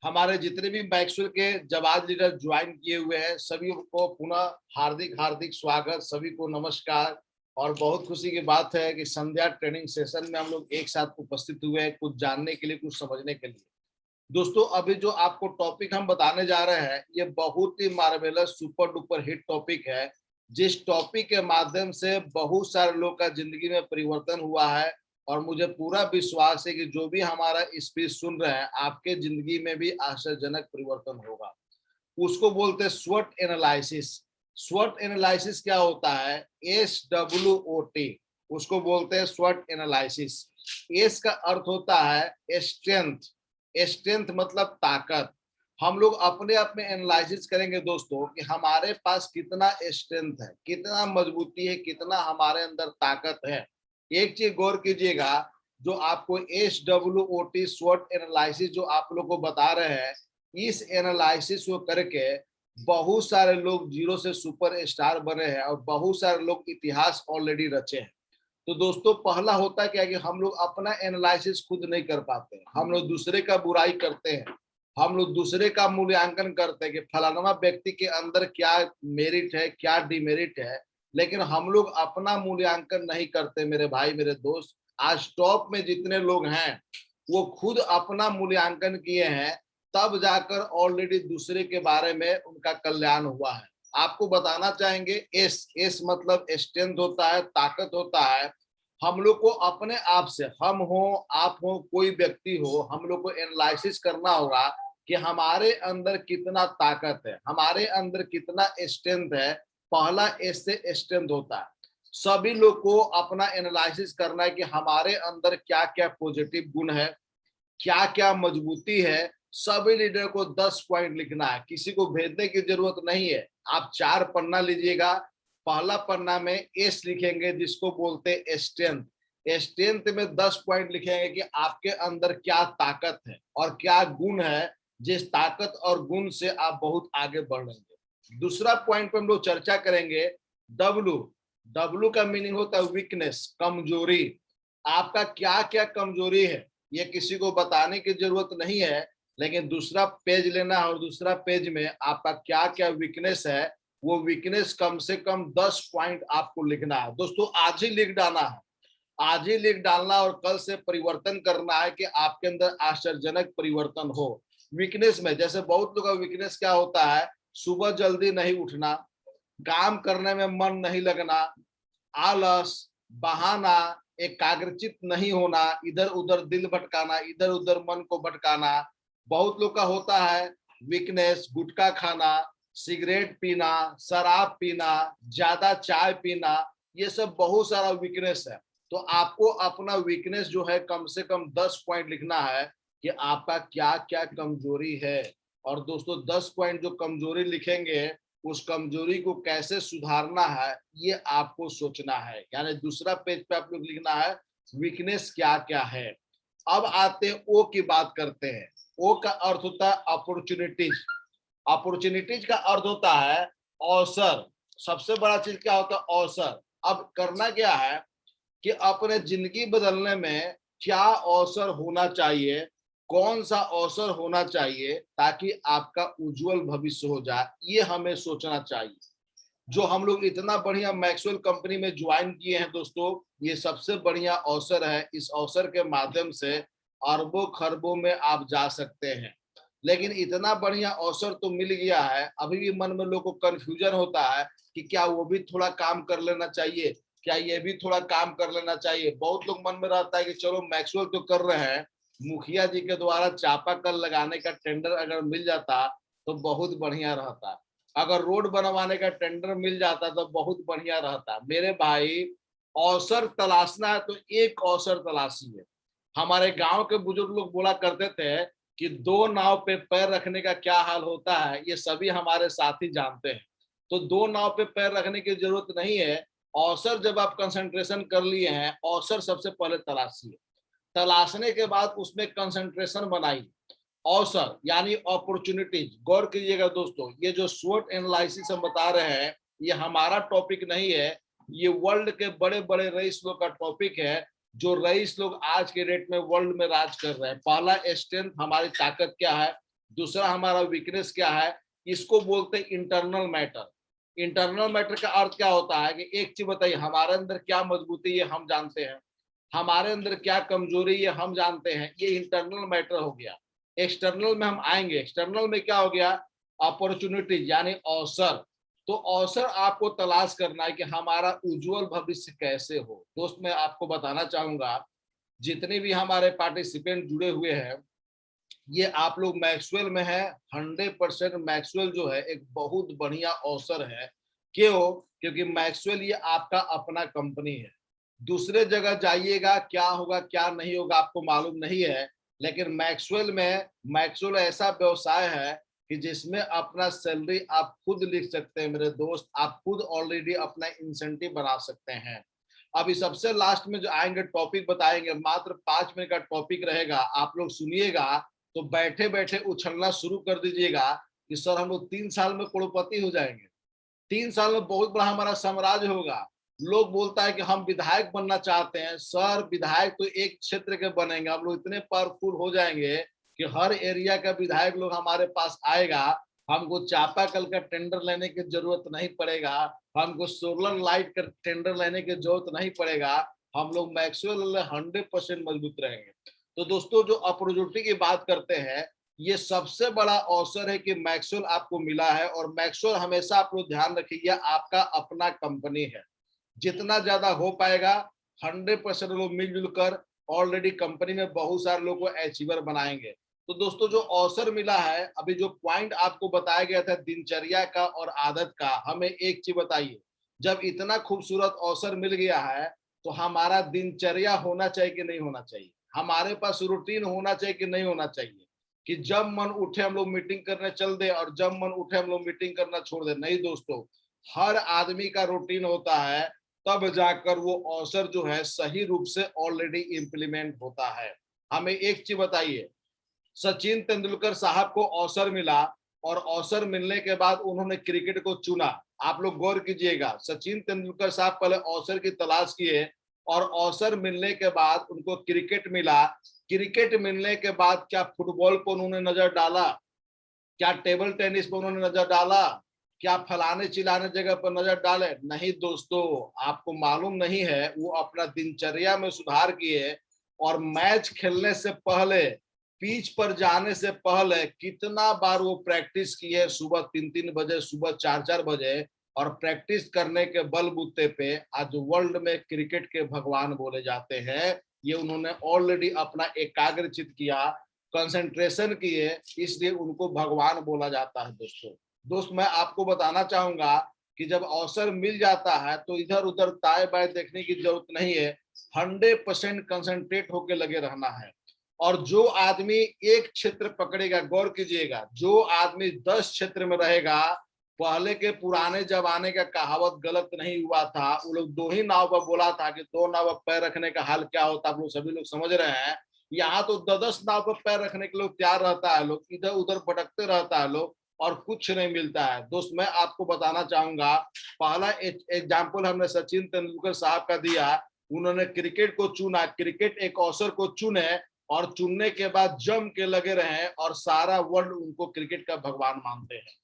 हमारे जितने भी मैक्सवेल के जाबाज लीडर ज्वाइन किए हुए हैं सभी को पुनः हार्दिक हार्दिक स्वागत, सभी को नमस्कार। और बहुत खुशी की बात है कि संध्या ट्रेनिंग सेशन में हम लोग एक साथ उपस्थित हुए हैं, कुछ जानने के लिए, कुछ समझने के लिए। दोस्तों, अभी जो आपको टॉपिक हम बताने जा रहे हैं ये बहुत ही marvellous super duper hit topic है, जिस टॉपिक के माध्यम से बहुत सारे लोग का जिंदगी में परिवर्तन हुआ है। और मुझे पूरा विश्वास है कि जो भी हमारा स्पीच सुन रहे हैं आपके जिंदगी में भी आश्चर्यजनक परिवर्तन होगा। उसको बोलते हैं स्वॉट एनालिसिस। स्वॉट एनालिसिस क्या होता है? SWOT, उसको बोलते हैं स्वॉट एनालिसिस। एस का अर्थ होता है स्ट्रेंथ। स्ट्रेंथ मतलब ताकत। हम लोग अपने आप में एनालिसिस करेंगे दोस्तों कि हमारे पास कितना स्ट्रेंथ है, कितना मजबूती है, कितना हमारे अंदर ताकत है। एक चीज गौर कीजिएगा, जो आपको SWOT स्वॉट एनालिसिस जो आप लोग को बता रहे हैं, इस एनालिसिस को करके बहुत सारे लोग जीरो से सुपर स्टार बने हैं और बहुत सारे लोग इतिहास ऑलरेडी रचे हैं। तो दोस्तों, पहला होता है क्या कि हम लोग अपना एनालिसिस खुद नहीं कर पाते हैं, हम लोग दूसरे का बुराई करते हैं, हम लोग दूसरे का मूल्यांकन करते हैं कि फलाना व्यक्ति के अंदर क्या मेरिट है, क्या डिमेरिट है, लेकिन हम लोग अपना मूल्यांकन नहीं करते। मेरे भाई, मेरे दोस्त, आज टॉप में जितने लोग हैं वो खुद अपना मूल्यांकन किए हैं, तब जाकर ऑलरेडी दूसरे के बारे में उनका कल्याण हुआ है। आपको बताना चाहेंगे, एस मतलब स्ट्रेंथ होता है, ताकत होता है। हम लोग को अपने आप से, हम हो, आप हो, कोई व्यक्ति हो, हम लोग को एनालिसिस करना होगा कि हमारे अंदर कितना ताकत है, हमारे अंदर कितना स्ट्रेंथ है। पहला एस से स्ट्रेंथ होता है। सभी लोग को अपना एनालिसिस करना है कि हमारे अंदर क्या क्या पॉजिटिव गुण है, क्या क्या मजबूती है। सभी लीडर को 10 पॉइंट लिखना है, किसी को भेजने की जरूरत नहीं है। आप 4 पन्ना लीजिएगा, पहला पन्ना में एस लिखेंगे जिसको बोलते हैं स्ट्रेंथ। स्ट्रेंथ में 10 पॉइंट लिखेंगे कि आपके अंदर क्या ताकत है और क्या गुण है, जिस ताकत और गुण से आप बहुत आगे बढ़ेंगे। दूसरा पॉइंट पे हम लोग चर्चा करेंगे डब्लू। डब्लू का मीनिंग होता है वीकनेस, कमजोरी। आपका क्या क्या कमजोरी है ये किसी को बताने की जरूरत नहीं है, लेकिन दूसरा पेज लेना है और दूसरा पेज में आपका क्या क्या वीकनेस है, वो वीकनेस कम से कम 10 पॉइंट आपको लिखना है। दोस्तों, आज ही लिख डालना है, आज ही लिख डालना और कल से परिवर्तन करना है कि आपके अंदर आश्चर्यजनक परिवर्तन हो। वीकनेस में जैसे बहुत लोगों का वीकनेस क्या होता है? सुबह जल्दी नहीं उठना, काम करने में मन नहीं लगना, आलस, बहाना, एकाग्रचित नहीं होना, इधर उधर दिल भटकाना, इधर उधर मन को भटकाना। बहुत लोग का होता है वीकनेस गुटखा खाना, सिगरेट पीना, शराब पीना, ज्यादा चाय पीना। ये सब बहुत सारा वीकनेस है। तो आपको अपना वीकनेस जो है कम से कम 10 पॉइंट लिखना है कि आपका क्या क्या कमजोरी है। और दोस्तों, 10 पॉइंट जो कमजोरी लिखेंगे, उस कमजोरी को कैसे सुधारना है ये आपको सोचना है। यानी दूसरा पेज पे आप लोग लिखना है वीकनेस क्या क्या है। अब आते हैं ओ की बात करते हैं। ओ का अर्थ होता है अपॉर्चुनिटीज। अपॉर्चुनिटीज का अर्थ होता है अवसर। सबसे बड़ा चीज क्या होता है? अवसर। अब करना क्या है कि अपने जिंदगी बदलने में क्या अवसर होना चाहिए, कौन सा अवसर होना चाहिए ताकि आपका उज्जवल भविष्य हो जाए, ये हमें सोचना चाहिए। जो हम लोग इतना बढ़िया मैक्सवेल कंपनी में ज्वाइन किए हैं दोस्तों, ये सबसे बढ़िया अवसर है। इस अवसर के माध्यम से अरबों खरबों में आप जा सकते हैं। लेकिन इतना बढ़िया अवसर तो मिल गया है, अभी भी मन में लोगों को कंफ्यूजन होता है कि क्या वो भी थोड़ा काम कर लेना चाहिए, क्या ये भी थोड़ा काम कर लेना चाहिए। बहुत लोग मन में रहता है कि चलो मैक्सवेल तो कर रहे हैं, मुखिया जी के द्वारा चापाकल लगाने का टेंडर अगर मिल जाता तो बहुत बढ़िया रहता। अगर रोड बनवाने का टेंडर मिल जाता तो बहुत बढ़िया रहता। मेरे भाई, अवसर तलाशना है तो एक अवसर तलाशिए। हमारे गांव के बुजुर्ग लोग बोला करते थे कि दो नाव पे पैर रखने का क्या हाल होता है, ये सभी हमारे साथी जानते हैं। तो दो नाव पे पैर रखने की जरूरत नहीं है। अवसर जब आप कंसंट्रेशन कर लिए हैं, अवसर सबसे पहले तलाशिए। तलाशने के बाद उसमें कंसंट्रेशन बनाइए। अवसर यानी अपॉर्चुनिटीज। गौर कीजिएगा दोस्तों, ये जो स्वॉट एनालिसिस हम बता रहे हैं, ये हमारा टॉपिक नहीं है, ये वर्ल्ड के बड़े बड़े रईस लोग का टॉपिक है। जो रईस लोग आज के डेट में वर्ल्ड में राज कर रहे हैं। पहला स्ट्रेंथ, हमारी ताकत क्या है? दूसरा हमारा वीकनेस क्या है, इसको बोलते हैं इंटरनल मैटर। इंटरनल मैटर का अर्थ क्या होता है कि एक चीज बताइए, हमारे अंदर क्या मजबूती है हम जानते हैं, हमारे अंदर क्या कमजोरी है हम जानते हैं, ये इंटरनल मैटर हो गया। एक्सटर्नल में हम आएंगे, एक्सटर्नल में क्या हो गया, अपॉर्चुनिटी यानी अवसर। तो अवसर आपको तलाश करना है कि हमारा उज्जवल भविष्य कैसे हो। दोस्त मैं आपको बताना चाहूंगा, जितने भी हमारे पार्टिसिपेंट जुड़े हुए हैं, ये आप लोग मैक्सवेल में है। 100% मैक्सवेल जो है एक बहुत बढ़िया अवसर है। क्यों? क्योंकि मैक्सवेल ये आपका अपना कंपनी है। दूसरे जगह जाइएगा क्या होगा क्या नहीं होगा आपको मालूम नहीं है, लेकिन मैक्सवेल में, मैक्सवेल ऐसा व्यवसाय है कि जिसमें अपना सैलरी आप खुद लिख सकते हैं मेरे दोस्त, आप खुद ऑलरेडी अपना इंसेंटिव बना सकते हैं। अभी सबसे लास्ट में जो आएंगे टॉपिक बताएंगे, मात्र 5 मिनट का टॉपिक रहेगा, आप लोग सुनिएगा तो बैठे बैठे उछलना शुरू कर दीजिएगा कि सर हम लोग 3 साल में करोड़पति हो जाएंगे, 3 साल में बहुत बड़ा हमारा साम्राज्य होगा। लोग बोलता है कि हम विधायक बनना चाहते हैं, सर विधायक तो एक क्षेत्र के बनेंगे, हम लोग इतने पावरफुल हो जाएंगे कि हर एरिया का विधायक लोग हमारे पास आएगा, हमको चापाकल का टेंडर लेने की जरूरत नहीं पड़ेगा, हमको सोलर लाइट का टेंडर लेने की जरूरत नहीं पड़ेगा, हम लोग मैक्सवेल 100% मजबूत रहेंगे। तो दोस्तों जो अपॉर्चुनिटी की बात करते हैं, ये सबसे बड़ा अवसर है कि मैक्सवेल आपको मिला है। और मैक्सवेल हमेशा आप लोग ध्यान रखिए आपका अपना कंपनी है, जितना ज्यादा हो पाएगा 100% लोग मिलजुल कर ऑलरेडी कंपनी में बहुत सारे लोगों को अचीवर बनाएंगे। तो दोस्तों जो अवसर मिला है, अभी जो पॉइंट आपको बताया गया था दिनचर्या का और आदत का, हमें एक चीज बताइए, जब इतना खूबसूरत अवसर मिल गया है तो हमारा दिनचर्या होना चाहिए कि नहीं होना चाहिए, हमारे पास रूटीन होना चाहिए कि नहीं होना चाहिए, कि जब मन उठे हम लोग मीटिंग करने चल दे और जब मन उठे हम लोग मीटिंग करना छोड़ दे। नहीं दोस्तों, हर आदमी का रूटीन होता है, तब जाकर वो अवसर जो है सही रूप से ऑलरेडी इंप्लीमेंट होता है। हमें एक चीज बताइए, सचिन तेंदुलकर साहब को अवसर मिला और अवसर मिलने के बाद उन्होंने क्रिकेट को चुना। आप लोग गौर कीजिएगा, सचिन तेंदुलकर साहब पहले अवसर की तलाश किए और अवसर मिलने के बाद उनको क्रिकेट मिला। क्रिकेट मिलने के बाद क्या फुटबॉल पर उन्होंने नजर डाला, क्या टेबल टेनिस पर उन्होंने नजर डाला, क्या फलाने चिलाने जगह पर नजर डाले? नहीं दोस्तों, आपको मालूम नहीं है, वो अपना दिनचर्या में सुधार किए और मैच खेलने से पहले, पिच पर जाने से पहले कितना बार वो प्रैक्टिस की है, सुबह 3-3 बजे, सुबह 4-4 बजे, और प्रैक्टिस करने के बलबूते पे आज वर्ल्ड में क्रिकेट के भगवान बोले जाते हैं। ये उन्होंने ऑलरेडी अपना एकाग्रचित किया, कंसंट्रेशन किए, इसलिए उनको भगवान बोला जाता है। दोस्त मैं आपको बताना चाहूंगा कि जब अवसर मिल जाता है तो इधर उधर दाएं बाएं देखने की जरूरत नहीं है, 100% कंसंट्रेट होकर लगे रहना है। और जो आदमी एक क्षेत्र पकड़ेगा, गौर कीजिएगा, जो आदमी 10 क्षेत्र में रहेगा, पहले के पुराने जमाने का कहावत गलत नहीं हुआ था, वो लोग 2 ही नाव पर बोला था कि 2 नाव पर पैर रखने का हाल क्या होता, आप लोग सभी लोग समझ रहे हैं। यहाँ तो 10 नाव पर पैर रखने के लोग तैयार रहता है, लोग इधर उधर भटकते रहता है लोग, और कुछ नहीं मिलता है। दोस्त मैं आपको बताना चाहूंगा, पहला एग्जाम्पल हमने सचिन तेंदुलकर साहब का दिया, उन्होंने क्रिकेट को चुना, क्रिकेट एक अवसर को चुने और चुनने के बाद जम के लगे रहे और सारा वर्ल्ड उनको क्रिकेट का भगवान मानते हैं।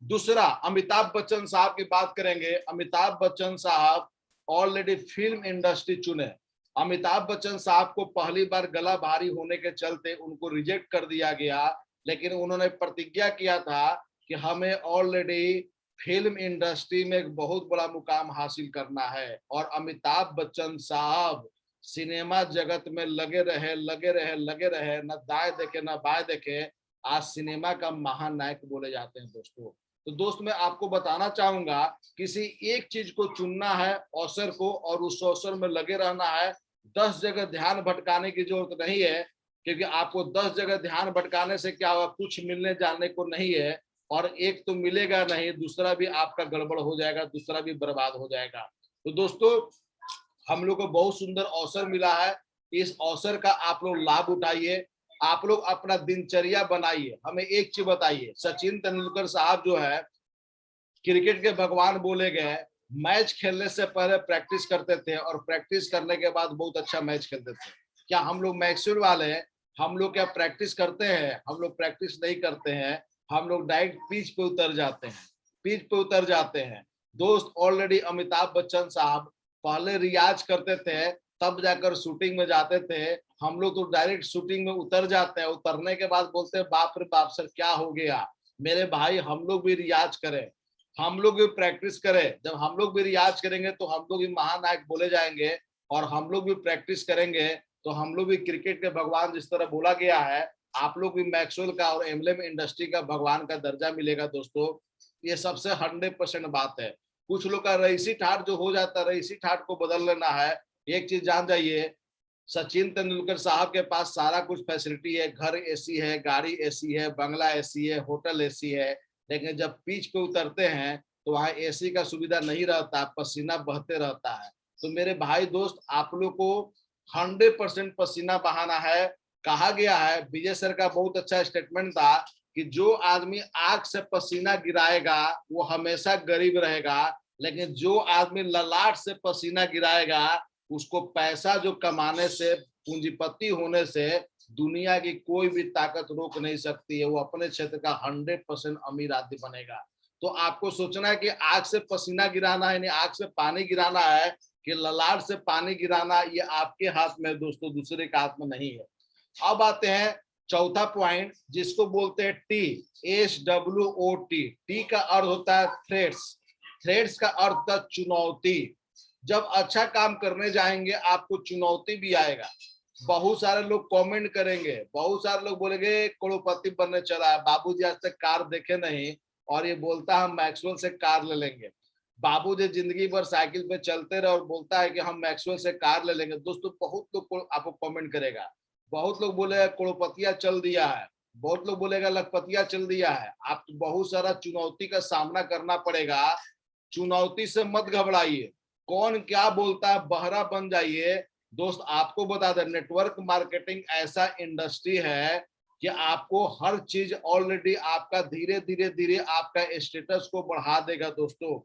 दूसरा अमिताभ बच्चन साहब की बात करेंगे। अमिताभ बच्चन साहब ऑलरेडी फिल्म इंडस्ट्री चुने। अमिताभ बच्चन साहब को पहली बार गला भारी होने के चलते उनको रिजेक्ट कर दिया गया, लेकिन उन्होंने प्रतिज्ञा किया था कि हमें ऑलरेडी फिल्म इंडस्ट्री में एक बहुत बड़ा मुकाम हासिल करना है। और अमिताभ बच्चन साहब सिनेमा जगत में लगे रहे लगे रहे लगे रहे, न दाएं देखे न बाएं देखे, आज सिनेमा का महानायक बोले जाते हैं। तो दोस्त मैं आपको बताना चाहूंगा, किसी एक चीज को चुनना है अवसर को, और उस अवसर में लगे रहना है। 10 जगह ध्यान भटकाने की जरूरत नहीं है, क्योंकि आपको 10 जगह ध्यान भटकाने से क्या होगा, कुछ मिलने जाने को नहीं है, और एक तो मिलेगा नहीं, दूसरा भी आपका गड़बड़ हो जाएगा, दूसरा भी बर्बाद हो जाएगा। तो दोस्तों हम लोग को बहुत सुंदर अवसर मिला है, इस अवसर का आप लोग लाभ उठाइए, आप लोग अपना दिनचर्या बनाइए। हमें एक चीज बताइए, सचिन तेंदुलकर साहब जो है क्रिकेट के भगवान बोले गए, मैच खेलने से पहले प्रैक्टिस करते थे और प्रैक्टिस करने के बाद बहुत अच्छा मैच खेलते थे। क्या हम लोग मैक्सवेल वाले हम लोग क्या प्रैक्टिस करते हैं? हम लोग प्रैक्टिस नहीं करते हैं, हम लोग डायरेक्ट पिच पे उतर जाते हैं, पिच पे उतर जाते हैं। दोस्त, ऑलरेडी अमिताभ बच्चन साहब पहले रियाज करते थे, तब जाकर शूटिंग में जाते थे। हम लोग तो डायरेक्ट शूटिंग में उतर जाते हैं, उतरने के बाद बोलते हैं बाप रे बाप सर क्या हो गया। मेरे भाई, हम लोग भी रियाज करें, हम लोग भी प्रैक्टिस करें। जब हम लोग भी रियाज करेंगे तो हम लोग भी महानायक बोले जाएंगे, और हम लोग भी प्रैक्टिस करेंगे तो हम लोग भी क्रिकेट के भगवान जिस तरह बोला गया है, आप लोग भी मैक्सवेल का और एमएलएम इंडस्ट्री का भगवान का दर्जा मिलेगा दोस्तों। ये सबसे 100% बात है। कुछ लोग का रईसी ठाट जो हो जाता है, रईसी ठाट को बदल लेना है। एक चीज जान जाइए, सचिन तेंदुलकर साहब के पास सारा कुछ फैसिलिटी है, घर एसी है, गाड़ी एसी है, बंगला एसी है, होटल एसी है, लेकिन जब पिच पे उतरते हैं तो वहां एसी का सुविधा नहीं रहता, पसीना बहते रहता है। तो मेरे भाई दोस्त, आप लोग को 100% पसीना बहाना है। कहा गया है, विजय सर का बहुत अच्छा स्टेटमेंट था कि जो आदमी आंख से पसीना गिराएगा वो हमेशा गरीब रहेगा, लेकिन जो आदमी ललाट से पसीना गिराएगा उसको पैसा जो कमाने से, पूंजीपति होने से दुनिया की कोई भी ताकत रोक नहीं सकती है। वो अपने क्षेत्र का 100% अमीर आदमी बनेगा। तो आपको सोचना है कि आंख से पसीना गिराना है, नहीं आंख से पानी गिराना है कि ललाट से पानी गिराना, ये आपके हाथ में दोस्तों, दूसरे के हाथ में नहीं है। अब आते हैं चौथा पॉइंट, जिसको बोलते हैं THWOT। टी का अर्थ होता है थ्रेट्स। थ्रेट्स का अर्थ होता है चुनौती। जब अच्छा काम करने जाएंगे आपको चुनौती भी आएगा। बहुत सारे लोग कमेंट करेंगे, बहुत सारे लोग बोलेंगे करोड़पति बनने चला है, बाबूजी आज तक कार देखे नहीं और ये बोलता है हम मैक्सवेल से कार ले लेंगे। बाबूजी जिंदगी भर साइकिल पे चलते रहे और बोलता है कि हम मैक्सवेल से कार ले लेंगे। दोस्तों, बहुत लोग आपको कमेंट करेगा, बहुत लोग बोलेगा करोड़पतिया चल दिया है, बहुत लोग बोलेगा लखपतिया चल दिया है। आप बहुत सारा चुनौती का सामना करना पड़ेगा। चुनौती से मत घबराइए, कौन क्या बोलता है बहरा बन जाइए। दोस्त, आपको बता दें, नेटवर्क मार्केटिंग ऐसा इंडस्ट्री है कि आपको हर चीज ऑलरेडी आपका धीरे धीरे धीरे आपका स्टेटस को बढ़ा देगा दोस्तों,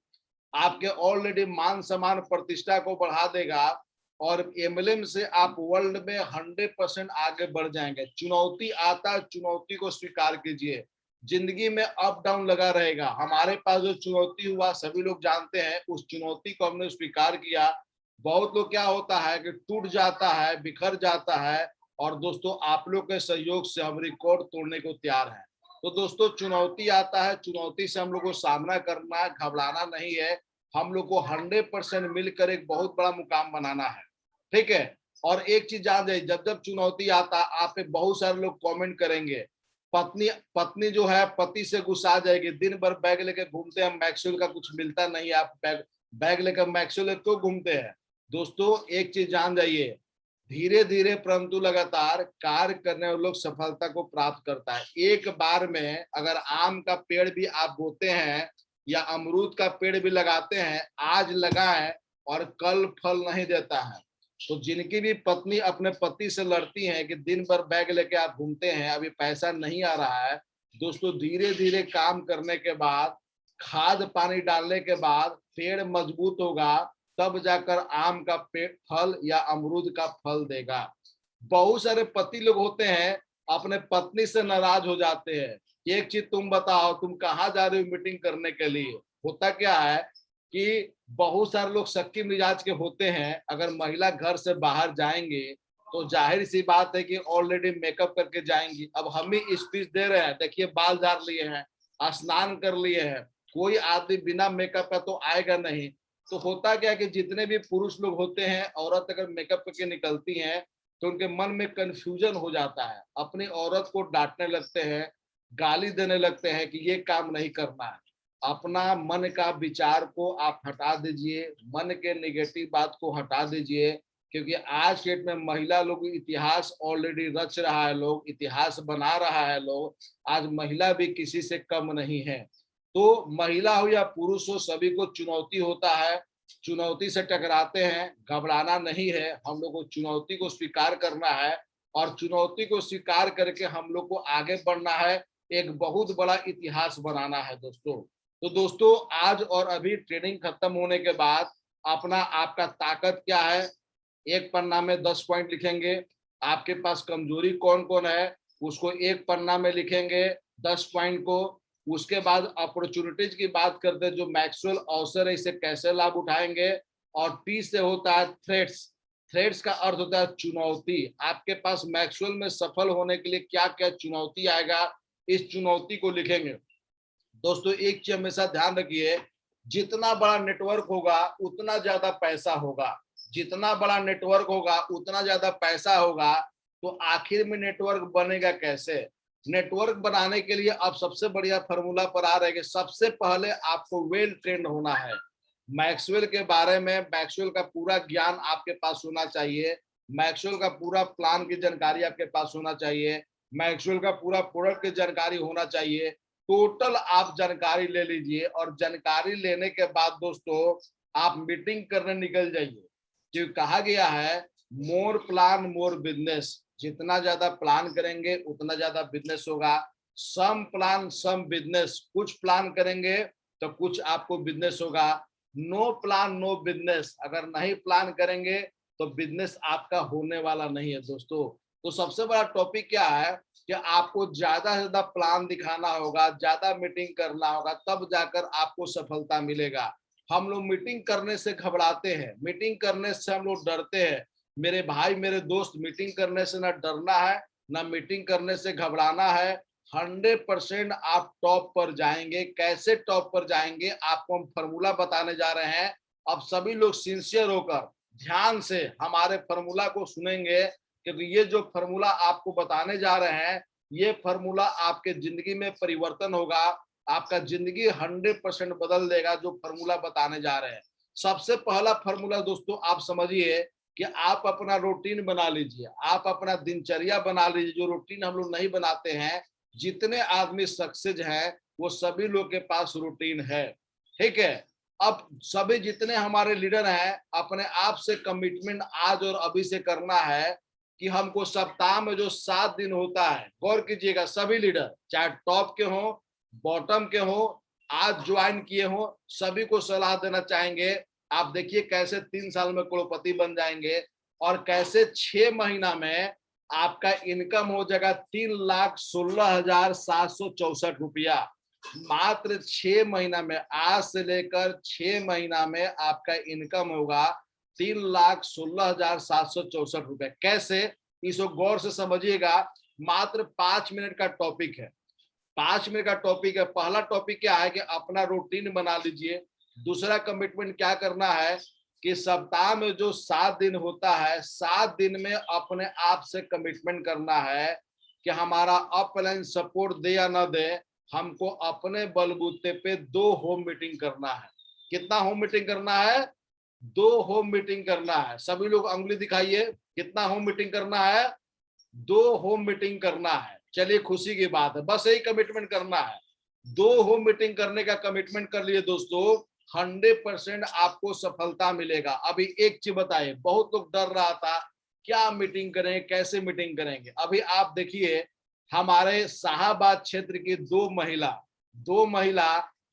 आपके ऑलरेडी मान सम्मान प्रतिष्ठा को बढ़ा देगा, और एमएलएम से आप वर्ल्ड में 100% आगे बढ़ जाएंगे। चुनौती आता है, चुनौती को स्वीकार कीजिए। जिंदगी में अप डाउन लगा रहेगा। हमारे पास जो चुनौती हुआ सभी लोग जानते हैं, उस चुनौती को हमने स्वीकार किया। बहुत लोग क्या होता है कि टूट जाता है, बिखर जाता है, और दोस्तों आप लोग के सहयोग से हम रिकॉर्ड तोड़ने को तैयार हैं। तो दोस्तों, चुनौती आता है, चुनौती से हम लोग को सामना करना है, घबराना नहीं है। हम लोग को 100% मिलकर एक बहुत बड़ा मुकाम बनाना है, ठीक है। और एक चीज जान जाइए, जब जब चुनौती आता है आप पे बहुत सारे लोग कमेंट करेंगे, पत्नी पत्नी जो है पति से गुस्सा जाएगी, दिन भर बैग लेके घूमते हैं, मैक्सवेल का कुछ मिलता नहीं, आप बैग लेकर मैक्सवेल क्यों घूमते हैं। दोस्तों, एक चीज जान जाइए, धीरे धीरे परंतु लगातार कार्य करने वाले लोग सफलता को प्राप्त करता है। एक बार में अगर आम का पेड़ भी आप बोते हैं या अमरूद का पेड़ भी लगाते हैं, आज लगाएं और कल फल नहीं देता है। तो जिनकी भी पत्नी अपने पति से लड़ती हैं कि दिन भर बैग लेके आप घूमते हैं, अभी पैसा नहीं आ रहा है, दोस्तों धीरे धीरे काम करने के बाद, खाद पानी डालने के बाद पेड़ मजबूत होगा, तब जाकर आम का पेड़ फल या अमरूद का फल देगा। बहुत सारे पति लोग होते हैं अपने पत्नी से नाराज हो जाते हैं। एक चीज तुम बताओ, तुम कहाँ जा रहे हो मीटिंग करने के लिए। होता क्या है कि बहुत सारे लोग शक्की मिजाज के होते हैं, अगर महिला घर से बाहर जाएंगे तो जाहिर सी बात है कि ऑलरेडी मेकअप करके जाएंगी। अब हम ही स्पीच दे रहे हैं, देखिए बाल झाड़ लिए हैं, स्नान कर लिए हैं, कोई आदमी बिना मेकअप का तो आएगा नहीं। तो होता क्या कि जितने भी पुरुष लोग होते हैं, औरत अगर मेकअप करके निकलती हैं तो उनके मन में कंफ्यूजन हो जाता है, अपनी औरत को डांटने लगते हैं, गाली देने लगते हैं कि ये काम नहीं करना है। अपना मन का विचार को आप हटा दीजिए, मन के नेगेटिव बात को हटा दीजिए, क्योंकि आज के डेट में महिला लोग इतिहास ऑलरेडी रच रहा है, लोग इतिहास बना रहा है लोग। आज महिला भी किसी से कम नहीं है। तो महिला हो या पुरुष हो, सभी को चुनौती होता है, चुनौती से टकराते हैं, घबराना नहीं है। हम लोग को चुनौती को स्वीकार करना है, और चुनौती को स्वीकार करके हम लोग को आगे बढ़ना है, एक बहुत बड़ा इतिहास बनाना है दोस्तों। तो दोस्तों, आज और अभी ट्रेनिंग खत्म होने के बाद अपना आपका ताकत क्या है, एक पन्ना में 10 पॉइंट लिखेंगे। आपके पास कमजोरी कौन कौन है उसको एक पन्ना में लिखेंगे 10 पॉइंट को। उसके बाद अपॉर्चुनिटीज की बात करते हैं, जो मैक्सवेल अवसर है इसे कैसे लाभ उठाएंगे। और टी से होता है थ्रेट्स। थ्रेट्स का अर्थ होता है चुनौती। आपके पास मैक्सवेल में सफल होने के लिए क्या क्या चुनौती आएगा, इस चुनौती को लिखेंगे। दोस्तों एक चीज हमेशा ध्यान रखिए, जितना बड़ा नेटवर्क होगा उतना ज्यादा पैसा होगा। जितना बड़ा नेटवर्क होगा उतना ज्यादा पैसा होगा। तो आखिर में नेटवर्क बनेगा कैसे? नेटवर्क बनाने के लिए अब सबसे बढ़िया फॉर्मूला पर आ रहे हैं कि सबसे पहले आपको वेल ट्रेंड होना है। मैक्सवेल के बारे में, मैक्सवेल का पूरा ज्ञान आपके पास होना चाहिए। मैक्सवेल का पूरा प्लान की जानकारी आपके पास होना चाहिए। मैक्सवेल का पूरा प्रोडक्ट की जानकारी होना चाहिए। टोटल आप जानकारी ले लीजिए और जानकारी लेने के बाद दोस्तों आप मीटिंग करने निकल जाइए। जो कहा गया है मोर प्लान मोर बिजनेस, जितना ज्यादा प्लान करेंगे उतना ज्यादा बिजनेस होगा। सम प्लान सम बिजनेस, कुछ प्लान करेंगे तो कुछ आपको बिजनेस होगा। नो प्लान नो बिजनेस, अगर नहीं प्लान करेंगे तो बिजनेस आपका होने वाला नहीं है दोस्तों। तो सबसे बड़ा टॉपिक क्या है कि आपको ज्यादा से ज्यादा प्लान दिखाना होगा, ज्यादा मीटिंग करना होगा, तब जाकर आपको सफलता मिलेगा। हम लोग मीटिंग करने से घबराते हैं, मीटिंग करने से हम लोग डरते हैं। मेरे भाई मेरे दोस्त, मीटिंग करने से ना डरना है ना मीटिंग करने से घबराना है। 100% आप टॉप पर जाएंगे। कैसे टॉप पर जाएंगे आपको हम फॉर्मूला बताने जा रहे हैं। अब सभी लोग सिंसियर होकर ध्यान से हमारे फॉर्मूला को सुनेंगे, क्योंकि ये जो फॉर्मूला आपको बताने जा रहे हैं ये फॉर्मूला आपके जिंदगी में परिवर्तन होगा। आपका जिंदगी 100% बदल देगा जो फॉर्मूला बताने जा रहे हैं। सबसे पहला फॉर्मूला दोस्तों आप समझिए कि आप अपना रूटीन बना लीजिए, आप अपना दिनचर्या बना लीजिए। जो रूटीन हम लोग नहीं बनाते हैं, जितने आदमी सक्सेस हैं वो सभी लोग के पास रूटीन है, ठीक है। अब सभी जितने हमारे लीडर हैं अपने आप से कमिटमेंट आज और अभी से करना है कि हमको सप्ताह में जो 7 दिन होता है, गौर कीजिएगा सभी लीडर चाहे टॉप के हों बॉटम के हों, आज ज्वाइन किए हों, सभी को सलाह देना चाहेंगे। आप देखिए कैसे 3 साल में करोड़पति बन जाएंगे और कैसे 6 महीना में आपका इनकम हो जाएगा 3,16,764 रुपया। मात्र 6 महीना में, आज से लेकर 6 महीना में आपका इनकम होगा 3,16,764 रुपए। कैसे, इसको गौर से समझिएगा। मात्र 5 मिनट का टॉपिक है, 5 मिनट का टॉपिक है। पहला टॉपिक क्या है कि अपना रूटीन बना लीजिए। दूसरा कमिटमेंट क्या करना है कि सप्ताह में जो 7 दिन होता है 7 दिन में अपने आप से कमिटमेंट करना है कि हमारा अपलाइन सपोर्ट दे या ना दे, हमको अपने बलबूते पे 2 होम मीटिंग करना है। कितना होम मीटिंग करना है? 2 होम मीटिंग करना है। सभी लोग अंगुली दिखाइए, कितना होम मीटिंग करना है? 2 होम मीटिंग करना है। चलिए खुशी की बात है, बस यही कमिटमेंट करना है। 2 होम मीटिंग करने का कमिटमेंट कर लिए दोस्तों, 100% आपको सफलता मिलेगा। अभी एक चीज बताइए, बहुत लोग डर रहा था क्या मीटिंग करेंगे, कैसे मीटिंग करेंगे। अभी आप देखिए हमारे शाहाबाद क्षेत्र की 2 महिला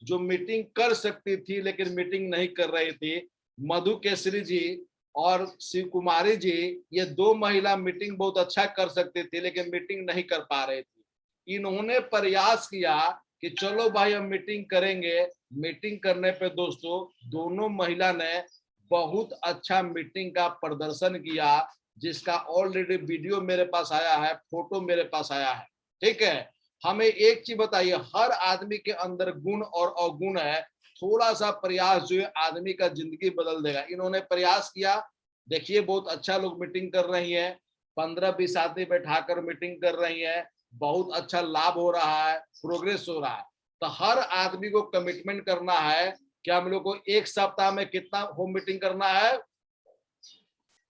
जो मीटिंग कर सकती थी लेकिन मीटिंग नहीं कर रही थी, मधु केसरी जी और शिव कुमारी जी, ये 2 महिला मीटिंग बहुत अच्छा कर सकती थी लेकिन मीटिंग नहीं कर पा रही थी। इन्होंने प्रयास किया कि चलो भाई हम मीटिंग करेंगे। मीटिंग करने पे दोस्तों दोनों महिला ने बहुत अच्छा मीटिंग का प्रदर्शन किया, जिसका ऑलरेडी वीडियो मेरे पास आया है, फोटो मेरे पास आया है, ठीक है। हमें एक चीज बताइए, हर आदमी के अंदर गुण और अवगुण है। थोड़ा सा प्रयास जो है आदमी का जिंदगी बदल देगा। इन्होंने प्रयास किया, देखिए बहुत अच्छा लोग मीटिंग कर रही है, 15-20 आदमी बैठाकर मीटिंग कर रही है, बहुत अच्छा लाभ हो रहा है, प्रोग्रेस हो रहा है। तो हर आदमी को कमिटमेंट करना है कि हम लोग को एक सप्ताह में कितना होम मीटिंग करना है?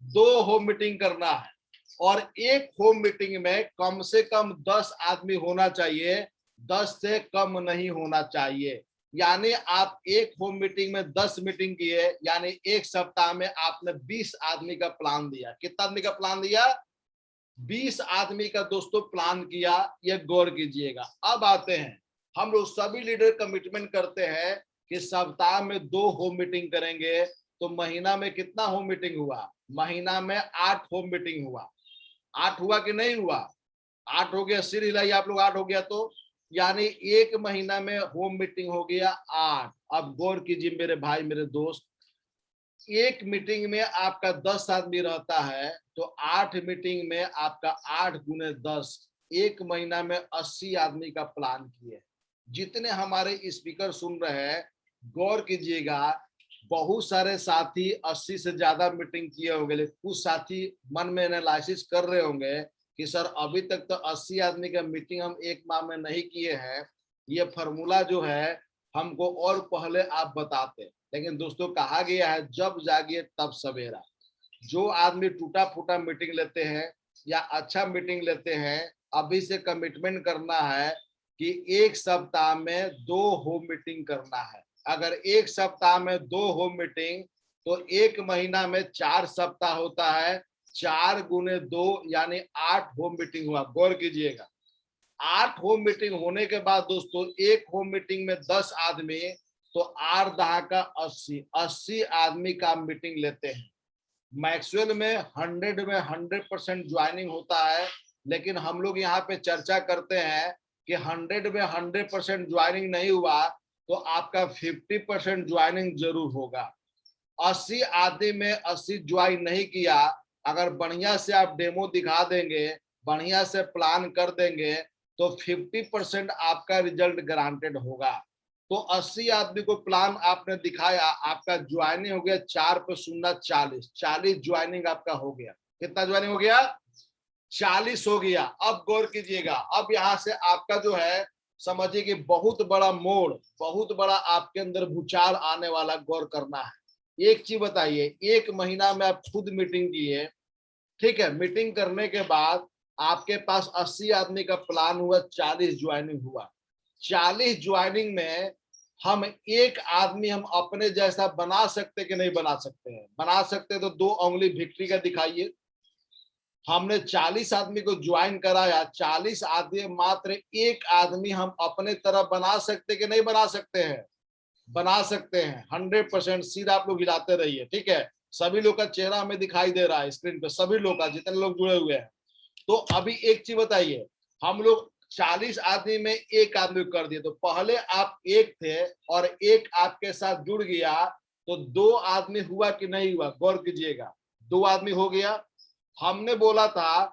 2 होम मीटिंग करना है। और एक होम मीटिंग में कम से कम 10 आदमी होना चाहिए, 10 से कम नहीं होना चाहिए। यानी आप एक होम मीटिंग में 10 मीटिंग किए, यानी एक सप्ताह में आपने 20 आदमी का प्लान दिया। कितना आदमी का प्लान दिया? 20 आदमी का दोस्तों प्लान किया, ये गौर कीजिएगा। अब आते हैं, हम लोग सभी लीडर कमिटमेंट करते हैं कि सप्ताह में 2 होम मीटिंग करेंगे। तो महीना में कितना होम मीटिंग हुआ? महीना में 8 होम मीटिंग हुआ। 8 हुआ कि नहीं हुआ? 8 हो गया, सिर हिलाइए आप लोग। 8 हो गया तो यानी 1 महीना में होम मीटिंग हो गया 8। अब गौर कीजिए मेरे भाई मेरे दोस्त, एक मीटिंग में आपका 10 आदमी रहता है तो 8 मीटिंग में आपका 8 गुने 10, एक महीना में 80 आदमी का प्लान किए। जितने हमारे स्पीकर सुन रहे हैं, गौर कीजिएगा, बहुत सारे साथी 80 से ज्यादा मीटिंग किए होंगे, लेकिन कुछ साथी मन में एनालिसिस कर रहे होंगे कि सर अभी तक तो 80 आदमी का मीटिंग हम एक माह में नहीं किए हैं, ये फॉर्मूला जो है हमको और पहले आप बताते। लेकिन दोस्तों कहा गया है जब जागिए तब सवेरा। जो आदमी टूटा फूटा मीटिंग लेते हैं या अच्छा मीटिंग लेते हैं, अभी से कमिटमेंट करना है कि एक सप्ताह में 2 होम मीटिंग करना है। अगर एक सप्ताह में 2 होम मीटिंग तो एक महीना में 4 सप्ताह होता है, 4 गुने 2 यानी 8 होम मीटिंग हुआ। गौर कीजिएगा, 8 होम मीटिंग होने के बाद दोस्तों एक होम मीटिंग में 10 आदमी, तो 8 दहा का 80 आदमी का मीटिंग लेते हैं। मैक्सवेल में 100% ज्वाइनिंग होता है, लेकिन हम लोग यहाँ पे चर्चा करते हैं कि 100 में 100% ज्वाइनिंग नहीं हुआ तो आपका 50% ज्वाइनिंग जरूर होगा। 80 आदमी में 80 ज्वाइन नहीं किया, अगर बढ़िया से आप डेमो दिखा देंगे, बढ़िया से प्लान कर देंगे तो 50% आपका रिजल्ट गारंटेड होगा। तो 80 आदमी को प्लान आपने दिखाया, आपका ज्वाइनिंग हो गया 4 पे 0 40 ज्वाइनिंग आपका हो गया। कितना ज्वाइनिंग हो गया? 40 हो गया। अब गौर कीजिएगा, अब यहाँ से आपका जो है समझिए कि बहुत बड़ा मोड़, बहुत बड़ा आपके अंदर भूचाल आने वाला, गौर करना है। एक चीज बताइए, एक महीना में आप खुद मीटिंग किए, ठीक है, मीटिंग करने के बाद आपके पास 80 आदमी का प्लान हुआ, 40 ज्वाइनिंग हुआ। 40 ज्वाइनिंग में हम एक आदमी हम अपने जैसा बना सकते कि नहीं बना सकते हैं? बना सकते तो 2 उंगली विक्ट्री का दिखाइए। हमने 40 आदमी को ज्वाइन कराया, 40 आदमी मात्र एक आदमी हम अपने तरफ बना सकते कि नहीं बना सकते हैं? बना सकते हैं। 100% सीधा आप लोग हिलाते रहिए, ठीक है। सभी लोग का चेहरा हमें दिखाई दे रहा है स्क्रीन पे, सभी लोग का, जितने लोग जुड़े हुए हैं। तो अभी एक चीज बताइए, हम लोग 40 आदमी में एक आदमी कर दिए, तो पहले आप एक थे और एक आपके साथ जुड़ गया, तो 2 आदमी हुआ कि नहीं हुआ? गौर कीजिएगा, 2 आदमी हो गया। हमने बोला था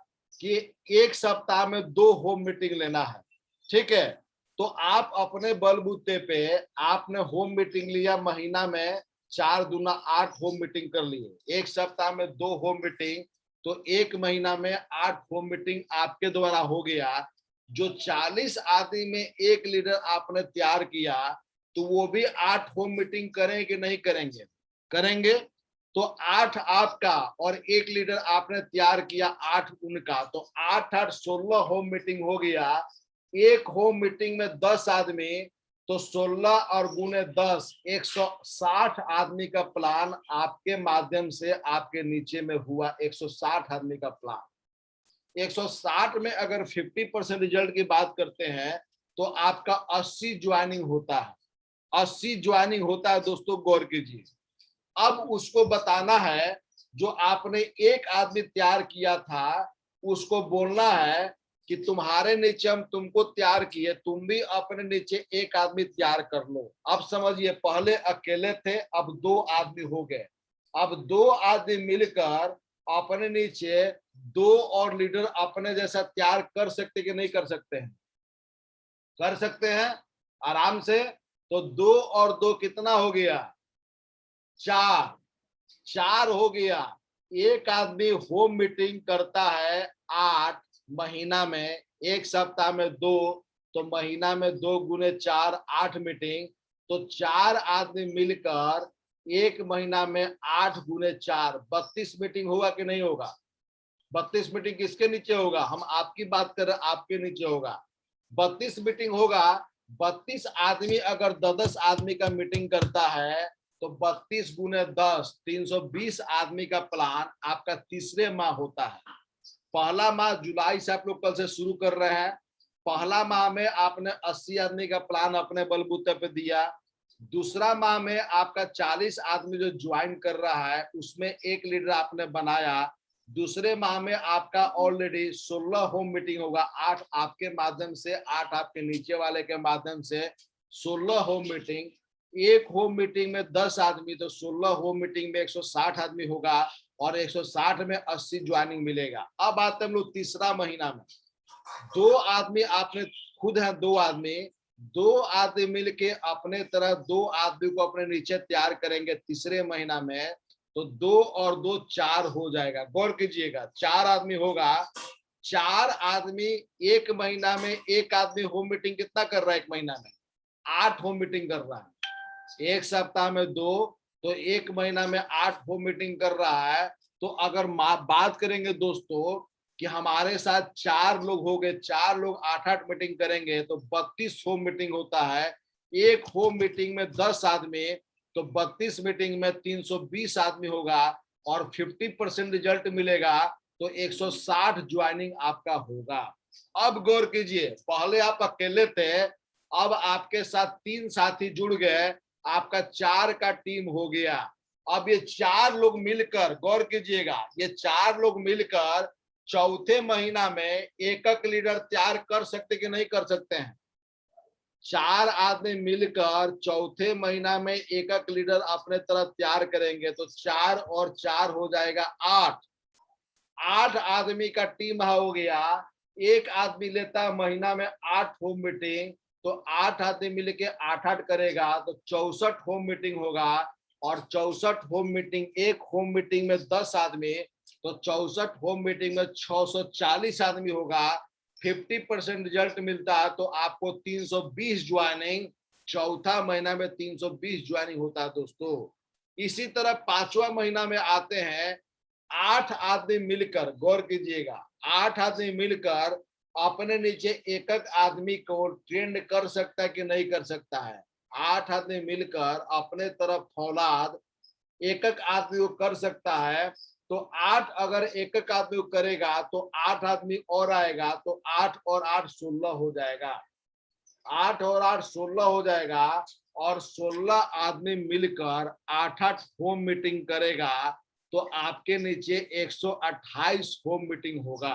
कि एक सप्ताह में 2 होम मीटिंग लेना है, ठीक है। तो आप अपने बलबूते पे आपने होम मीटिंग लिया, महीना में 4 दूना 8 होम मीटिंग कर लिए, एक सप्ताह में 2 होम मीटिंग, तो एक महीना में 8 होम मीटिंग आपके द्वारा हो गया। जो 40 आदमी में एक लीडर आपने तैयार किया, तो वो भी 8 होम मीटिंग करें कि नहीं करेंगे? करेंगे। तो 8 आपका और एक लीडर आपने तैयार किया, 8 उनका, तो 8 8 16 होम मीटिंग हो गया। एक होम मीटिंग में 10 आदमी, तो 16 और गुने 10 160 आदमी का प्लान आपके माध्यम से आपके नीचे में हुआ। 160 आदमी का प्लान, 160 में अगर 50% रिजल्ट की बात करते हैं तो आपका 80 ज्वाइनिंग होता है। 80 ज्वाइनिंग होता है दोस्तों, गौर कीजिए। अब उसको बताना है, जो आपने एक आदमी तैयार किया था उसको बोलना है कि तुम्हारे नीचे हम तुमको तैयार किए, तुम भी अपने नीचे एक आदमी तैयार कर लो। अब समझिए, पहले अकेले थे, अब 2 आदमी हो गए। अब 2 आदमी मिलकर अपने नीचे 2 और लीडर अपने जैसा तैयार कर सकते कि नहीं कर सकते हैं? कर सकते हैं आराम से। तो 2 और 2 कितना हो गया? 4। 4 हो गया। एक आदमी होम मीटिंग करता है 8 महीना में, एक सप्ताह में 2, तो महीना में 2 गुने 4 8 मीटिंग, तो 4 आदमी मिलकर एक महीना में 8 गुने 4 32 मीटिंग होगा कि नहीं होगा? 32 मीटिंग किसके नीचे होगा? हम आपकी बात कर रहे हैं, आपके नीचे होगा। 32 मीटिंग होगा। 32 आदमी अगर 10 आदमी का मीटिंग करता है, तो 32 गुने 10 320 आदमी का प्लान आपका तीसरे माह होता है। पहला माह जुलाई से आप लोग कल से शुरू कर रहे हैं। पहला माह में आपने 80 आदमी का प्लान अपने बलबूते पे दिया। दूसरा माह में आपका 40 आदमी जो ज्वाइन कर रहा है, उसमें एक लीडर आपने बनाया। दूसरे माह में आपका ऑलरेडी 16 होम मीटिंग होगा। 8 आपके माध्यम से, 8 आपके नीचे वाले के माध्यम से 16 होम मीटिंग। एक होम मीटिंग में 10 आदमी, तो 16 होम मीटिंग में 160 आदमी होगा और 160 में 80 ज्वाइनिंग मिलेगा। अब आते हम लोग तीसरा महीना में। 2 आदमी आपने खुद है, 2 आदमी मिलके अपने तरह 2 आदमी को अपने नीचे तैयार करेंगे तीसरे महीना में, तो 2 और 2 4 हो जाएगा। गौर कीजिएगा, 4 आदमी होगा। 4 आदमी एक महीना में, एक आदमी होम मीटिंग कितना कर रहा है? एक महीना में 8 होम मीटिंग कर रहा है। एक सप्ताह में 2, तो एक महीना में 8 होम मीटिंग कर रहा है। तो अगर बात करेंगे दोस्तों कि हमारे साथ 4 लोग हो गए, 4 लोग 8-8 मीटिंग करेंगे तो 32 होम मीटिंग होता है। एक होम मीटिंग में 10 आदमी, तो 32 मीटिंग में 320 आदमी होगा और 50% रिजल्ट मिलेगा, तो 160 ज्वाइनिंग आपका होगा। अब गौर कीजिए, पहले आप अकेले थे, अब आपके साथ 3 साथी जुड़ गए, आपका 4 का टीम हो गया। अब ये 4 लोग मिलकर, गौर कीजिएगा, ये 4 लोग मिलकर चौथे महीना में एकक लीडर तैयार कर सकते कि नहीं कर सकते हैं? 4 आदमी मिलकर चौथे महीना में एकक लीडर अपने तरफ तैयार करेंगे, तो 4 और 4 हो जाएगा 8। 8 आदमी का टीम हो गया। एक आदमी लेता है महीना में 8 होम मीटिंग, तो 8 आदमी मिलके 8-8 करेगा, तो 64 होम मीटिंग होगा। और 64 होम मीटिंग, एक होम मीटिंग में 10 आदमी, तो 64 होम मीटिंग में 640 आदमी होगा। 50% रिजल्ट मिलता है, तो आपको 320 ज्वाइनिंग, चौथा महीना में 320 ज्वाइनिंग होता है दोस्तों। इसी तरह 5वां महीना में आते हैं। 8 आदमी मिलकर, गौर कीजिएगा, 8 आदमी मिलकर अपने नीचे एकक आदमी को ट्रेंड कर सकता है कि नहीं कर सकता है? 8 आदमी मिलकर अपने तरफ फौलाद एकक आदमी को कर सकता है। तो 8 अगर एकक आदमी को करेगा तो 8 आदमी और आएगा, तो 8 और 8 16 हो जाएगा। 8 और 8 16 हो जाएगा और 16 आदमी मिलकर 8-8 होम मीटिंग करेगा, तो आपके नीचे 128 होम मीटिंग होगा।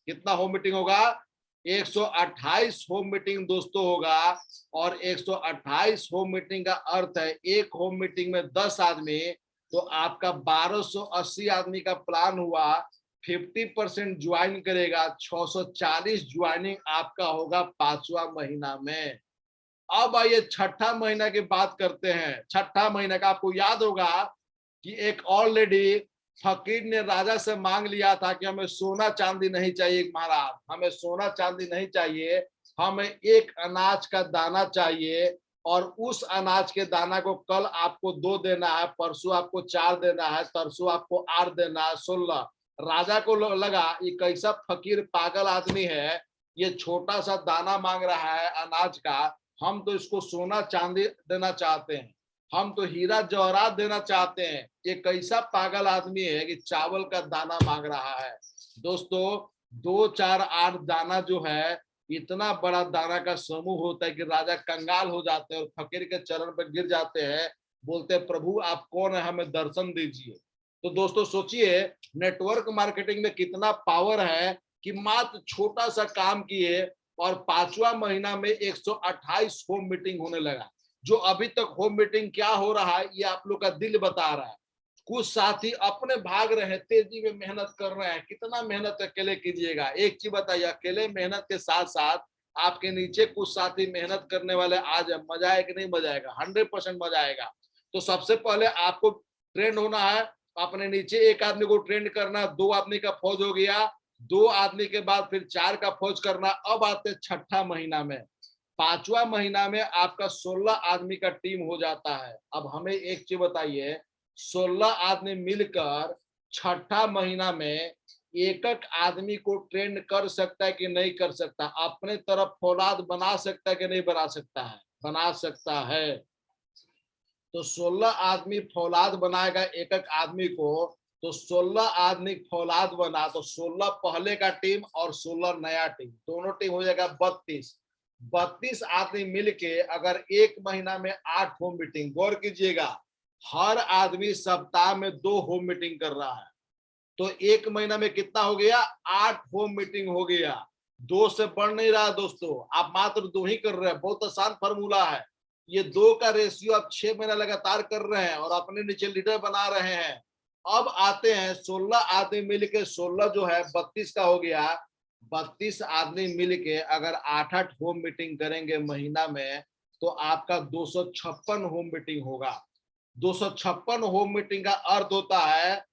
कितना होम मीटिंग होगा? 128 होम मीटिंग दोस्तों होगा। और 128 होम मीटिंग का अर्थ है, एक होम मीटिंग में 10 आदमी, तो आपका 1280 आदमी का प्लान हुआ। 50% ज्वाइन करेगा, 640 ज्वाइनिंग आपका होगा 5वां महीना में। अब आइए छठा महीना की बात करते हैं। छठा महीना का आपको याद होगा कि एक ऑलरेडी फकीर ने राजा से मांग लिया था कि हमें सोना चांदी नहीं चाहिए महाराज, हमें सोना चांदी नहीं चाहिए, हमें एक अनाज का दाना चाहिए। और उस अनाज के दाना को कल आपको 2 देना है, परसों आपको 4 देना है, तरसों आपको 8 देना है, 16। राजा को लगा ये कैसा फकीर पागल आदमी है, ये छोटा सा दाना मांग रहा है अनाज का, हम तो इसको सोना चांदी देना चाहते हैं, हम तो हीरा जवाहरात देना चाहते हैं। ये कैसा पागल आदमी है कि चावल का दाना मांग रहा है। दोस्तों 2 4 8 दाना जो है, इतना बड़ा दाना का समूह होता है कि राजा कंगाल हो जाते हैं और फकीर के चरण पर गिर जाते हैं, बोलते हैं प्रभु आप कौन है, हमें दर्शन दीजिए। तो दोस्तों सोचिए नेटवर्क मार्केटिंग में कितना पावर है कि मात्र छोटा सा काम किए और 5वां महीना में 128 होम मीटिंग होने लगा। जो अभी तक होम मीटिंग क्या हो रहा है ये आप लोग का दिल बता रहा है। कुछ साथी अपने भाग रहे हैं, तेजी में मेहनत कर रहे हैं। कितना मेहनत अकेले कीजिएगा? एक चीज बताइए, अकेले मेहनत के साथ साथ आपके नीचे कुछ साथी मेहनत करने वाले आ जाए, मजा आएगा कि नहीं मजा आएगा? 100% मजा आएगा। तो सबसे पहले आपको ट्रेंड होना है, अपने नीचे एक आदमी को ट्रेंड करना, 2 आदमी का फौज हो गया, 2 आदमी के बाद फिर 4 का फौज करना। अब आते छठा महीना में। 5वां महीना में आपका 16 आदमी का टीम हो जाता है। अब हमें एक चीज बताइए, 16 आदमी मिलकर छठा महीना में एकक आदमी को ट्रेंड कर सकता है कि नहीं कर सकता? अपने तरफ फौलाद बना सकता है कि नहीं बना सकता है? बना सकता है। तो 16 आदमी फौलाद बनाएगा एकक आदमी को, तो 16 आदमी फौलाद बना, तो 16 पहले का टीम और 16 नया टीम, दोनों टीम हो जाएगा 32। 32 आदमी मिलके अगर एक महीना में 8 होम मीटिंग, गौर कीजिएगा, हर आदमी सप्ताह में 2 होम मीटिंग कर रहा है। तो एक महीना में कितना हो गया? 8 होम मीटिंग हो गया। 2 से बढ़ नहीं रहा दोस्तों, आप मात्र 2 ही कर रहे हैं। बहुत आसान फॉर्मूला है ये। 2 का रेशियो आप 6 महीना लगातार कर रहे हैं और अपने नीचे लीडर बना रहे हैं। अब आते हैं 16 आदमी मिलके 16 जो है 32 का हो गया। 32 आदमी मिलके अगर 8-8 होम मीटिंग करेंगे महीना में तो आपका 256 होम मीटिंग होगा। 256 होम मीटिंग का अर्थ होता है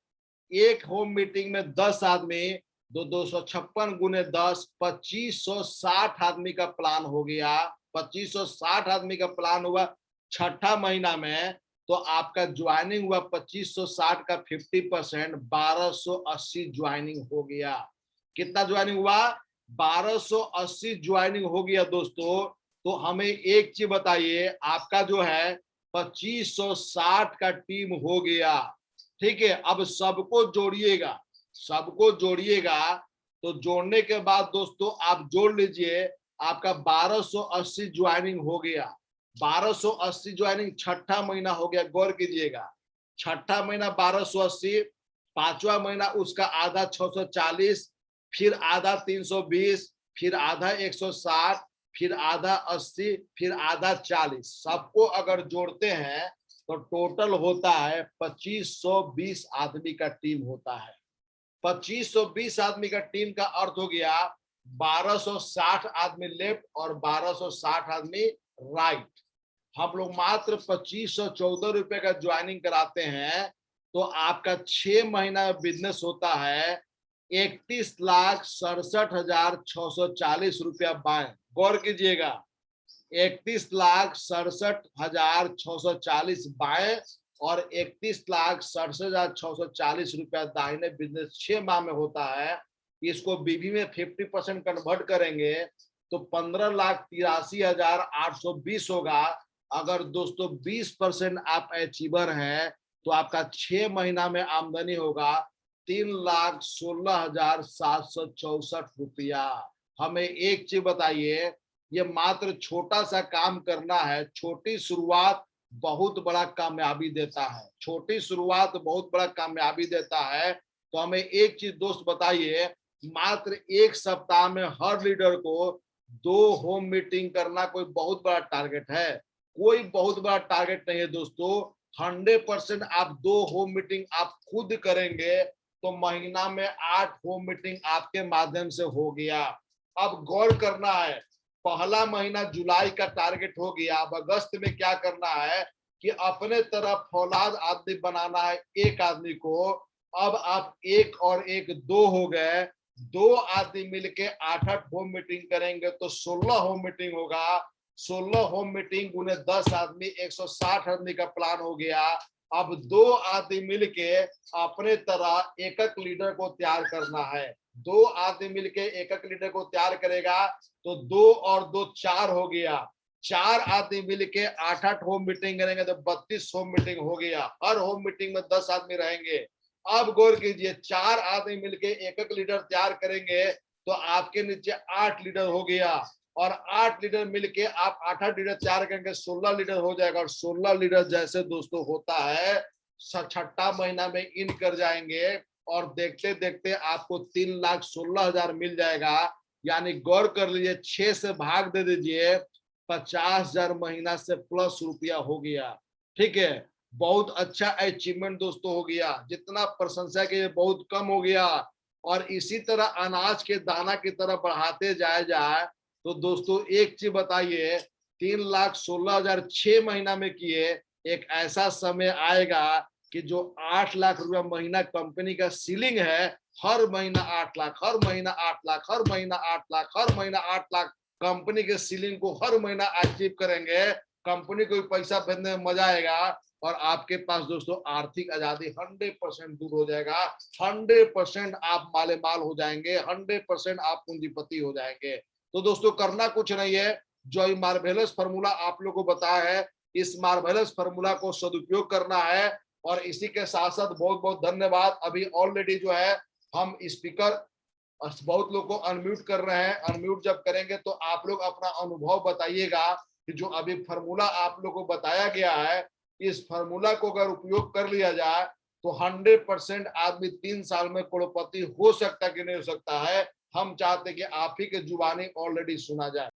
एक होम मीटिंग में 10 आदमी, 256 गुने 10, 2560 आदमी का प्लान हो गया। 2560 आदमी का प्लान हुआ छठा महीना में, तो आपका ज्वाइनिंग हुआ 2560 का 50%, 1280 ज्वाइनिंग हो गया। कितना ज्वाइनिंग हुआ? 1280 ज्वाइनिंग हो गया दोस्तों। तो हमें एक चीज बताइए, आपका जो है 2560 का टीम हो गया। ठीक है, अब सबको जोड़िएगा, सबको जोड़िएगा। तो जोड़ने के बाद दोस्तों आप जोड़ लीजिए, आपका 1280 ज्वाइनिंग हो गया। 1280 ज्वाइनिंग छठा महीना हो गया। गौर कीजिएगा, छठा महीना 1280, पांचवा महीना उसका आधा 640, फिर आधा 320, फिर आधा 160, फिर आधा 80, फिर आधा 40। सबको अगर जोड़ते हैं तो टोटल होता है 2520 आदमी का टीम होता है। 2520 आदमी का टीम का अर्थ हो गया 1260 आदमी लेफ्ट और 1260 आदमी राइट। हम लोग मात्र 2514 रुपए का ज्वाइनिंग कराते हैं, तो आपका 6 महीना बिजनेस होता है 31,67,640 रुपया बाएं। गौर कीजिएगा, 31,67,640 बाएं और 31,67,640 रुपया दाहिने। बिजनेस 6 माह में होता है। इसको बीबी में 50% कन्वर्ट करेंगे तो 15,83,820 होगा। अगर दोस्तों 20% आप अचीवर हैं तो आपका 6 महीना में आमदनी होगा 3,16,764 रुपया। हमें एक चीज बताइए, ये मात्र छोटा सा काम करना है। छोटी शुरुआत बहुत बड़ा कामयाबी देता है। छोटी शुरुआत बहुत बड़ा कामयाबी देता है। तो हमें एक चीज दोस्त बताइए, मात्र एक सप्ताह में हर लीडर को 2 होम मीटिंग करना कोई बहुत बड़ा टारगेट है? कोई बहुत बड़ा टारगेट नहीं है दोस्तों। 100% आप 2 होम मीटिंग आप खुद करेंगे तो महीना में 8 होम मीटिंग आपके माध्यम से हो गया। अब गौर करना है, पहला महीना जुलाई का टारगेट हो गया। अब अगस्त में क्या करना है कि अपने तरफ फौलाद आदमी बनाना है एक आदमी को। अब आप एक और एक 2 हो गए। 2 आदमी मिलके 8-8 होम मीटिंग करेंगे तो 16 होम मीटिंग होगा। 16 होम मीटिंग गुने 10 आदमी, 160 आदमी का प्लान हो गया। अब 2 आदमी मिलके अपने तरह एक एक लीडर को तैयार करना है। 2 आदमी मिलके एक एक लीडर को तैयार करेगा तो 2 और 2 4 हो गया। 4 आदमी मिलके 8-8 होम मीटिंग करेंगे तो 32 होम मीटिंग हो गया। हर होम मीटिंग में 10 आदमी रहेंगे। अब गौर कीजिए, 4 आदमी मिलके एक एक लीडर तैयार करेंगे तो आपके नीचे 8 लीडर हो गया। और 8 लीडर मिलके आप 8-8 लीडर तैयार करेंगे, 16 लीडर हो जाएगा। और 16 लीडर जैसे दोस्तों होता है, छठा महीना में इन कर जाएंगे और देखते देखते आपको 3,16,000 मिल जाएगा। यानी गौर कर लीजिए, 6 से भाग दे दीजिए, 50,000 महीना से प्लस रुपया हो गया। ठीक है, बहुत अच्छा अचीवमेंट दोस्तों हो गया। जितना प्रशंसा के बहुत कम हो गया। और इसी तरह अनाज के दाना की तरह बढ़ाते जाए तो दोस्तों एक चीज बताइए, 3,16,000 6 महीना में किए, एक ऐसा समय आएगा कि जो 8 लाख रुपया महीना कंपनी का सीलिंग है, हर महीना 8 लाख, हर महीना 8 लाख, हर महीना 8 लाख, हर महीना 8 लाख कंपनी के सीलिंग को हर महीना अचीव करेंगे। कंपनी को भी पैसा भेजने में मजा आएगा और आपके पास दोस्तों आर्थिक आजादी 100% दूर हो जाएगा। 100% आप माले माल हो जाएंगे। 100% आप पूंजीपति हो जाएंगे। तो दोस्तों करना कुछ नहीं है, जो मार्वेलस फार्मूला आप लोग को बताया है, इस मार्वेलस फार्मूला को सदुपयोग करना है। और इसी के साथ साथ बहुत बहुत धन्यवाद। अभी ऑलरेडी जो है हम स्पीकर बहुत लोग को अनम्यूट कर रहे हैं। अनम्यूट जब करेंगे तो आप लोग अपना अनुभव बताइएगा कि जो अभी फार्मूला आप लोग को बताया गया है, इस फार्मूला को अगर उपयोग कर लिया जाए तो 100% आदमी 3 साल में करोड़पति हो सकता कि नहीं हो सकता है। हम चाहते कि आप ही के जुबानी ऑलरेडी सुना जाए।